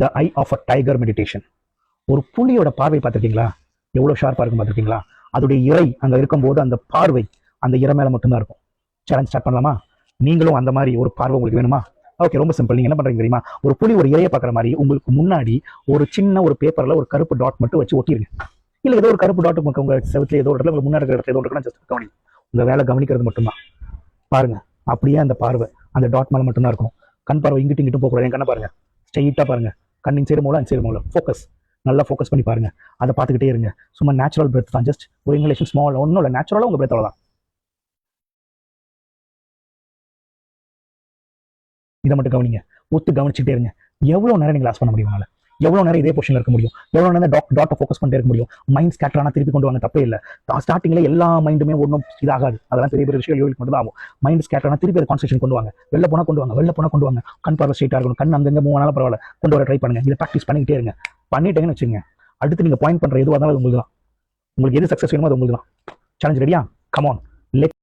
The eye of a tiger meditation. ஒரு புலியோட பார்வை பார்த்துருக்கீங்களா? எவ்வளோ ஷார்ப்பாக இருக்கும் பார்த்துருக்கீங்களா? அதோடைய இறை அங்கே இருக்கும்போது அந்த பார்வை அந்த இறை மேலே மட்டும்தான் இருக்கும். சேலஞ்ச் ஸ்டார்ட் பண்ணலாமா? நீங்களும் அந்த மாதிரி ஒரு பார்வை உங்களுக்கு வேணுமா? ஓகே, ரொம்ப சிம்பிள். நீங்கள் என்ன பண்ணுறீங்க தெரியுமா? ஒரு புலி ஒரு இறையை பார்க்குற மாதிரி உங்களுக்கு முன்னாடி ஒரு சின்ன ஒரு பேப்பரில் ஒரு கருப்பு டாட் மட்டும் வச்சு ஒட்டிடுங்க. இல்லை ஏதோ ஒரு கருப்பு டாட் உங்கள் செவத்தில் ஏதோ ஒரு இடத்துல உங்களுக்கு முன்னாடி இடத்துல ஏதோ இருக்குன்னா ஜஸ்ட் கவனி. உங்கள் வேலை கவனிக்கிறது மட்டும்தான். பாருங்க, அப்படியே அந்த பார்வை அந்த டாட் மேலே மட்டும்தான் இருக்கணும். கண் பார்வை இங்கிட்டு இங்கிட்டும் போகக்கூடாது. என் கண்ணை பாருங்க, ஸ்ட்ரெயிட்டாக பாருங்க. கண்ணின் சைடு மூலம் சைடு மூலம் ஃபோக்கஸ், நல்லா ஃபோக்கஸ் பண்ணி பாருங்க. அதை பார்த்துக்கிட்டே இருங்க. சும்மா நேச்சுரல் பிரெத் தான், ஜஸ்ட் ஒரு இன்ஹலேஷன் ஸ்மால், ஒன்றும் இல்லை, நேச்சுரலாக உங்கள் பிரெத் அவ்வளோதான். இதை மட்டும் கவனிங்க, ஒத்து கவனிச்சுட்டே இருங்க. எவ்வளோ நேரம் நீங்கள் லாஸ் பண்ண முடியும்? எவ்வளோ நேரம் இதே பொசிஷனில் இருக்க முடியும்? எவ்வளோ நேரம் டாட்டை ஃபோக்கஸ் பண்ணிட்டே இருக்க முடியும்? மைண்ட் ஸ்கேட்டர் ஆனால் திருப்பி கொண்டு வாங்க, தப்பே இல்லை. ஸ்டார்டிங்கில் எல்லா மைண்டுமே ஒன்றும் இதாகாது, அதெல்லாம் பெரிய பெரிய விஷயம் யோசிக்க மட்டும் தான் ஆகும். மைண்ட் ஸ்கேட்டர் ஆனால் திருப்பி கான்சன்ட்ரேஷன் கொண்டு வாங்க. வெளில போனால் கொண்டு வாங்க, வெளில போனால் கொண்டு வாங்க. கண் பார்வை ஸ்ட்ரெயிட்டாக இருக்கணும். கண் அங்கங்கே மூவ் ஆனாலும் பரவாயில்ல, கொண்டு வர ட்ரை பண்ணுங்க. இதை ப்ராக்டிஸ் பண்ணிக்கிட்டே இருங்க. பண்ணிட்டேங்கன்னு வச்சுங்க, அடுத்து நீங்கள் பாயிண்ட் பண்ணுற எதுவாக இருந்தாலும் அது உங்களுக்கு தான். உங்களுக்கு எது சக்ஸஸ் வேணுமோ அது உங்களுக்கு தான். சேலஞ்ச் ரெடியா? Come on, let